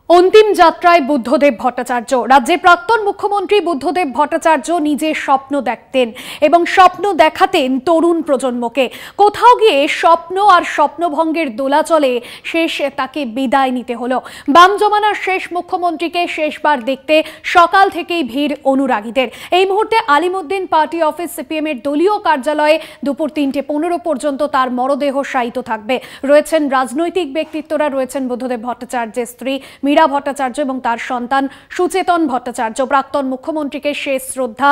অন্তিম যাত্রায় বুদ্ধদেব ভট্টাচার্য। রাজ্যের প্রাক্তন মুখ্যমন্ত্রী বুদ্ধদেব ভট্টাচার্য নিজে স্বপ্ন দেখতেন এবং স্বপ্ন দেখাতেন তরুণ প্রজন্মকে। কোথাও গিয়ে স্বপ্ন আর স্বপ্নভঙ্গের দোলাচলে শেষ তাকে বিদায় নিতে হলো। বাম জমানার শেষ মুখ্যমন্ত্রীকে শেষবার দেখতে সকাল থেকেই ভিড় অনুরাগীদের। এই মুহূর্তে আলিমুদ্দিন পার্টি অফিস সিপিএম এর দলীয় কার্যালয়ে দুপুর 3:15 পর্যন্ত তার মরদেহ শায়িত থাকবে। রয়েছেন রাজনৈতিক ব্যক্তিত্বরা, রয়েছেন বুদ্ধদেব ভট্টাচার্যের স্ত্রী মীরা ভট্টাচার্য এবং তার সন্তান সুচেতন ভট্টাচার্য। প্রাক্তন মুখ্যমন্ত্রীকে শেষ শ্রদ্ধা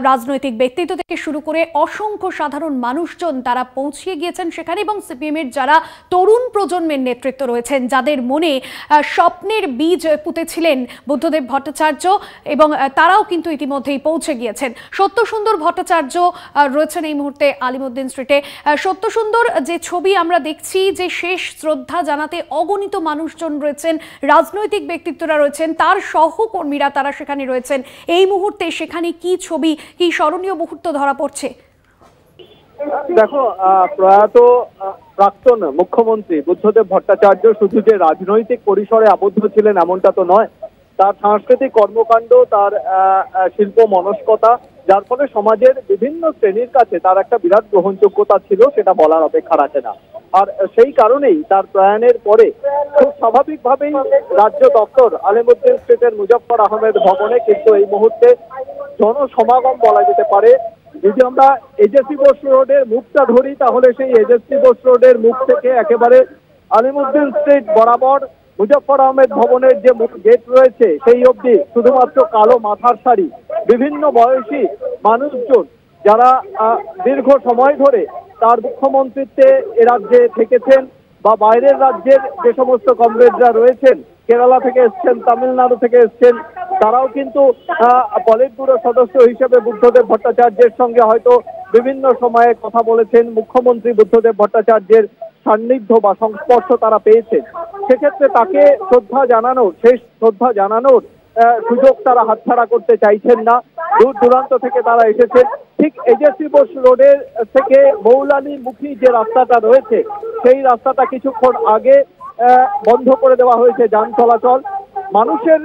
রাজনৈতিক ব্যক্তিত্ব থেকে শুরু করে অসংখ্য সাধারণ মানুষজন তারা পৌঁছিয়ে গিয়েছেন সেখানে, এবং সিপিএম এর যারা তরুণ প্রজন্মের নেতৃত্ব রয়েছেন, যাদের মনে স্বপ্নের বীজ পুঁতেছিলেন বুদ্ধদেব ভট্টাচার্য, এবং তারাও কিন্তু ইতিমধ্যেই পৌঁছে গিয়েছেন। সত্যসুন্দর ভট্টাচার্য রয়েছেন এই মুহূর্তে আলিমুদ্দিন স্ট্রিটে। সত্যসুন্দর, যে ছবি আমরা দেখছি, যে শেষ শ্রদ্ধা জানাতে অগণিত মানুষজন রয়েছেন, রাজনৈতিক ব্যক্তিত্বরা রয়েছেন, তার সহকর্মীরা তারা সেখানে রয়েছেন। এই মুহূর্তে সেখানে কি ছবি, কি স্মরণীয় মুহূর্ত ধরা পড়ছে? দেখো, প্রয়াত প্রাক্তন মুখ্যমন্ত্রী বুদ্ধদেব ভট্টাচার্য শুধু যে রাজনৈতিক পরিসরে আবদ্ধ ছিলেন এমনটা তো নয়। তার সাংস্কৃতিক কর্মকাণ্ড, তার শিল্প মনস্কতা, যার ফলে সমাজের বিভিন্ন শ্রেণীর কাছে তার একটা বিরাট গ্রহণযোগ্যতা ছিল, সেটা বলার অপেক্ষা রাখে না। আর সেই কারণেই তার প্রয়াণের পরে খুব স্বাভাবিকভাবেই রাজ্য দপ্তর আলিমুদ্দিন স্ট্রিটের মুজফফর আহমেদ ভবনে কিন্তু এই মুহূর্তে জনসমাগম বলা যেতে পারে। যদি আমরা এজেসি বোস রোডের মুখটা ধরি, তাহলে সেই এজেসি বোস রোডের মুখ থেকে একেবারে আলিমুদ্দিন স্ট্রিট বরাবর মুজফফর আহমেদ ভবনের যে গেট রয়েছে সেই অবধি শুধুমাত্র কালো মাথার শাড়ি, বিভিন্ন বয়সী মানুষজন যারা দীর্ঘ সময় ধরে তার মুখ্যমন্ত্রীত্বে এ রাজ্যে থেকেছেন বা বাইরের রাজ্যের যে সমস্ত কমরেডরা রয়েছেন, কেরালা থেকে এসছেন, তামিলনাড়ু থেকে এসছেন, তারাও কিন্তু পলিট ব্যুরো সদস্য হিসেবে বুদ্ধদেব ভট্টাচার্যের সঙ্গে হয়তো বিভিন্ন সময়ে কথা বলেছেন। মুখ্যমন্ত্রী বুদ্ধদেব ভট্টাচার্যের সান্নিধ্য বা সংস্পর্শ তারা পেয়েছেন। সেক্ষেত্রে তাকে শেষ শ্রদ্ধা জানানোর সুযোগ তারা হাতছাড়া করতে চাইছেন না। দূর দূরান্ত থেকে তারা এসেছেন। ঠিক এজেসি বোস রোডের থেকে মৌলানি মুখী যে রাস্তাটা রয়েছে, সেই রাস্তাটা কিছুক্ষণ আগে বন্ধ করে দেওয়া হয়েছে যান চলাচল। মানুষের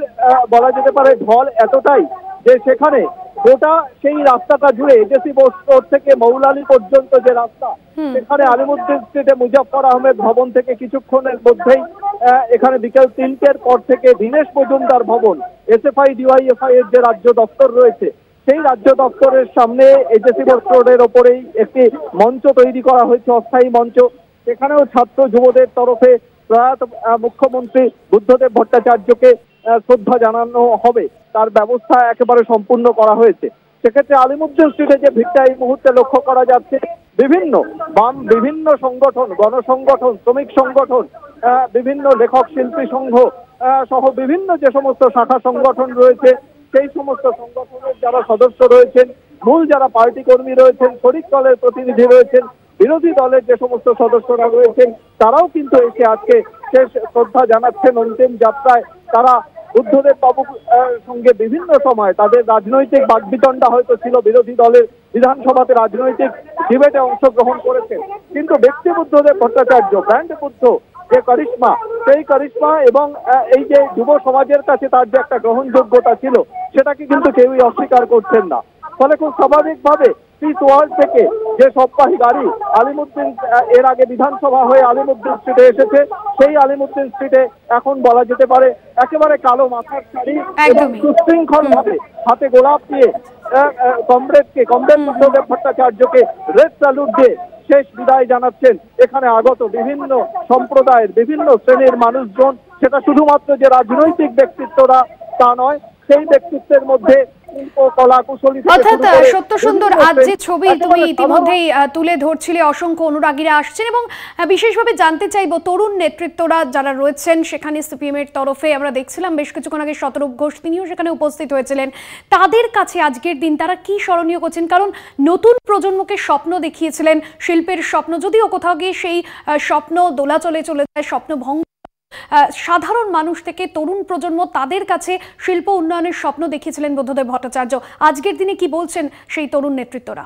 বলা যেতে পারে ঢল এতটাই যে সেখানে গোটা সেই রাস্তাটা জুড়ে এজেসি বোস রোড থেকে মৌলানি পর্যন্ত যে রাস্তা, সেখানে আলিমুদ্দিন স্ট্রিটে মুজফফর আহমেদ ভবন থেকে কিছুক্ষণের মধ্যেই এখানে বিকেল 3টের পর থেকে দীনেশ মজুমদার ভবন, এসএফআই ডিওয়াইএফআই এর যে রাজ্য দপ্তর রয়েছে, সেই রাজ্য দপ্তরের সামনে এজেসি বোস রোডের ওপরেই একটি মঞ্চ তৈরি করা হয়েছে, অস্থায়ী মঞ্চ। সেখানেও ছাত্র যুবদের তরফে প্রয়াত মুখ্যমন্ত্রী বুদ্ধদেব ভট্টাচার্যকে শ্রদ্ধা জানানো হবে, তার ব্যবস্থা একেবারে সম্পূর্ণ করা হয়েছে। সেক্ষেত্রে আলিমুদ্দিন স্ট্রিটে যে ভিড়টা এই মুহূর্তে লক্ষ্য করা যাচ্ছে, বিভিন্ন সংগঠন, গণসংগঠন, শ্রমিক সংগঠন, বিভিন্ন লেখক শিল্পী সংঘ সহ বিভিন্ন যে সমস্ত শাখা সংগঠন রয়েছে, সেই সমস্ত সংগঠনের যারা সদস্য রয়েছেন, মূল যারা পার্টি কর্মী রয়েছেন, শরিক দলের প্রতিনিধি রয়েছেন, বিরোধী দলের যে সমস্ত সদস্যরা রয়েছেন, তারাও কিন্তু এসে আজকে শেষ শ্রদ্ধা জানাচ্ছেন অন্তিম যাত্রায়। তারা বুদ্ধদেব বাবুর সঙ্গে বিভিন্ন সময় তাদের রাজনৈতিক বাকবিতণ্ডা হয়তো ছিল, বিরোধী দলের বিধানসভাতে রাজনৈতিক ডিবেটে অংশগ্রহণ করেছেন, কিন্তু ব্যক্তি বুদ্ধদেব ভট্টাচার্য, ব্র্যান্ড বুদ্ধ যে কারিশমা, সেই কারিশমা এবং এই যে যুব সমাজের কাছে তার যে একটা গ্রহণযোগ্যতা ছিল, সেটাকে কিন্তু কেউই অস্বীকার করছেন না। ফলে খুব স্বাভাবিকভাবে পিস ওয়ার্ল্ড থেকে যে সপ্তাহী গাড়ি আলিমুদ্দিন এর আগে বিধানসভা হয়ে আলিমুদ্দিন স্ট্রিটে এসেছে, সেই আলিমুদ্দিন স্ট্রিটে এখন বলা যেতে পারে একেবারে কালো মাথার শাড়ি এবং সুশৃঙ্খল ভাবে হাতে গোলাপ দিয়ে কমরেড বুদ্ধদেব ভট্টাচার্যকে রেড স্যালুট দিয়ে শেষ বিদায় জানাচ্ছেন এখানে আগত বিভিন্ন সম্প্রদায়ের, বিভিন্ন শ্রেণীর মানুষজন। সেটা শুধুমাত্র যে রাজনৈতিক ব্যক্তিত্বরা তা নয়, সেই ব্যক্তিত্বের মধ্যে অর্থাৎ সত্যসুন্দর, আজ যে ছবি তুমি ইতিমধ্যেই তুলে ধরছিলে, অসংখ্য অনুরাগীরা আসছেন, এবং বিশেষভাবে জানতে চাইবো তরুণ নেতৃত্বরা যারা রয়েছেন সেখানে সিপিএম এর তরফে আমরা দেখছিলাম বেশ কিছুক্ষণ আগে শতরূপ ঘোষ, তিনিও সেখানে উপস্থিত হয়েছিলেন। তাদের কাছে আজকের দিন তারা কি স্মরণীয় করছেন? কারণ নতুন প্রজন্মকে স্বপ্ন দেখিয়েছিলেন, শিল্পের স্বপ্ন, যদিও কোথাও গিয়ে সেই স্বপ্ন দোলাচলে চলে যায়, স্বপ্ন ভঙ্গ। সাধারণ মানুষ থেকে তরুণ প্রজন্ম, তাদের কাছে শিল্প উন্নয়নের স্বপ্ন দেখিয়েছিলেন বুদ্ধদেব ভট্টাচার্য। আজকের দিনে কি বলছেন সেই তরুণ নেতৃত্বরা?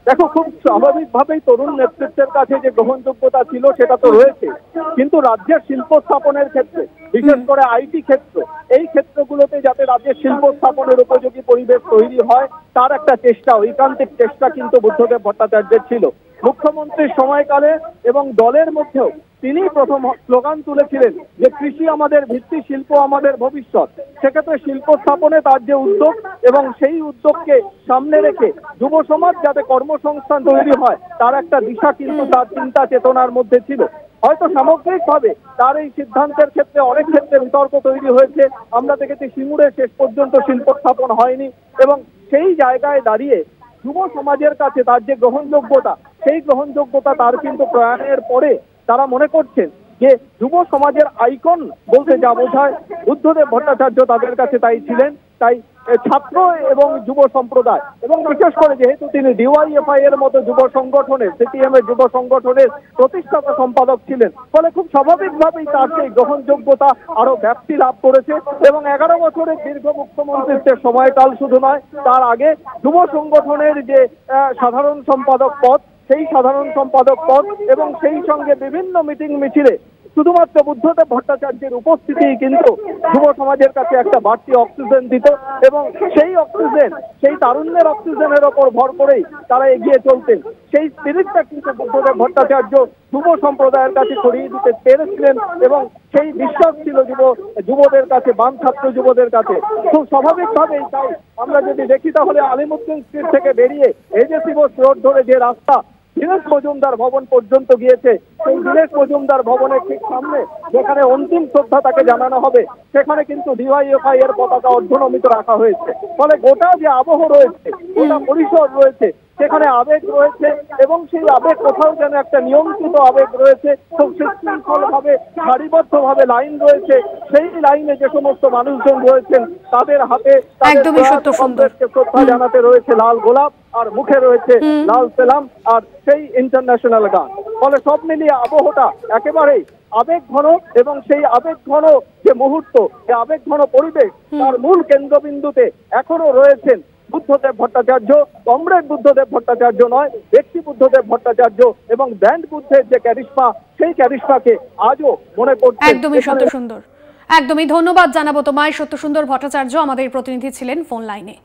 দেখো, খুব স্বাভাবিকভাবেই তরুণ নেতৃত্বের কাছে যে গ্রহণযোগ্যতা ছিল সেটা তো রয়েছে, কিন্তু রাজ্যের শিল্প স্থাপনের ক্ষেত্রে, বিশেষ করে আইটি ক্ষেত্র, এই ক্ষেত্রগুলোতে যাতে রাজ্যের শিল্প স্থাপনের উপযোগী পরিবেশ তৈরি হয় তার একটা চেষ্টা, ঐকান্তিক চেষ্টা কিন্তু বুদ্ধদেব ভট্টাচার্যের ছিল। মুখ্যমন্ত্রীর সময়কালে এবং দলের মধ্যেও তিনি প্রথম স্লোগান তুলেছিলেন যে কৃষি আমাদের ভিত্তি, শিল্প আমাদের ভবিষ্যৎ। সেক্ষেত্রে শিল্প স্থাপনে তার যে উদ্যোগ এবং সেই উদ্যোগকে সামনে রেখে যুব সমাজ যাতে কর্মসংস্থান তৈরি হয় তার একটা দিশা কিন্তু তার চিন্তা চেতনার মধ্যে ছিল। হয়তো সামগ্রিকভাবে তার এই সিদ্ধান্তের ক্ষেত্রে অনেক ক্ষেত্রে বিতর্ক তৈরি হয়েছে। আমরা দেখেছি সিঙ্গুরে শেষ পর্যন্ত শিল্প স্থাপন হয়নি, এবং সেই জায়গায় দাঁড়িয়ে যুব সমাজের কাছে তার যে গ্রহণযোগ্যতা, সেই গ্রহণযোগ্যতা তার কিন্তু প্রয়াণের পরে তারা মনে করছেন যে যুব সমাজের আইকন বলতে যা বোঝায় বুদ্ধদেব ভট্টাচার্য তাদের কাছে তাই ছিলেন। তাই ছাত্র এবং যুব সম্প্রদায়, এবং বিশেষ করে যেহেতু তিনি ডিওয়াইএফআই এর মতো যুব সংগঠনের, সিপিএম এর যুব সংগঠনের প্রতিষ্ঠাতা সম্পাদক ছিলেন, ফলে খুব স্বাভাবিকভাবেই তার সেই গ্রহণযোগ্যতা আরো ব্যাপ্তি লাভ করেছে। এবং 11 বছরের দীর্ঘ মুখ্যমন্ত্রীত্বের সময়কাল শুধু নয়, তার আগে যুব সংগঠনের যে সাধারণ সম্পাদক পদ, সেই সাধারণ সম্পাদক পদ এবং সেই সঙ্গে বিভিন্ন মিটিং মিছিলে শুধুমাত্র বুদ্ধদেব ভট্টাচার্যের উপস্থিতি কিন্তু যুব সমাজের কাছে একটা বাড়তি অক্সিজেন দিত, এবং সেই অক্সিজেন, সেই তারুণ্যের অক্সিজেনের ওপর ভর করেই তারা এগিয়ে চলতেন। সেই স্পিরিটটা কিন্তু বুদ্ধদেব ভট্টাচার্য যুব সম্প্রদায়ের কাছে ছড়িয়ে দিতে পেরেছিলেন, এবং সেই বিশ্বাস ছিল যুবদের কাছে, বাম ছাত্র যুবদের কাছে। খুব স্বাভাবিকভাবেই তাই আমরা যদি দেখি তাহলে আলিমুদ্দিন স্ট্রিট থেকে বেরিয়ে এজেসি বোস রোড ধরে যে রাস্তা দীনেশ মজুমদার ভবন পর্যন্ত গিয়েছে, সেই দীনেশ মজুমদার ভবনের ঠিক সামনে যেখানে অন্তিম শ্রদ্ধা তাকে জানানো হবে, সেখানে কিন্তু ডিওয়াইএফআই এর পতাকা অর্ধনমিত রাখা হয়েছে। ফলে গোটা যে আবহ রয়েছে, গোটা পরিসর রয়েছে, সেখানে আবেগ রয়েছে, এবং সেই আবেগ কোথাও যেন একটা নিয়ন্ত্রিত আবেগ রয়েছে। খুব শৃঙ্খলভাবে, সারিবদ্ধভাবে লাইন রয়েছে। সেই লাইনে যে সমস্ত মানুষজন রয়েছেন তাদের হাতে শ্রদ্ধা জানাতে রয়েছে লাল গোলাপ, আর মুখে রয়েছে লাল সেলাম, আর সেই ইন্টারন্যাশনাল গান। ফলে সব মিলিয়ে আবহটা একেবারেই আবেগ ঘন, এবং সেই আবেগ ঘন যে মুহূর্ত, যে আবেগ ঘন পরিবেশ, তার মূল কেন্দ্রবিন্দুতে এখনো রয়েছেন বুদ্ধদেব ভট্টাচার্য। কমরেড বুদ্ধদেব ভট্টাচার্য নয়, ব্যক্তি বুদ্ধদেব ভট্টাচার্য, এবং ব্যান্ড বুদ্ধের যে ক্যারিশমা, সেই ক্যারিশমাকে আজও মনে করছে। একদমই সত্য সুন্দর, একদমই ধন্যবাদ জানাবো তোমায়। সত্য সুন্দর ভট্টাচার্য আমাদের প্রতিনিধি ছিলেন ফোন লাইনে।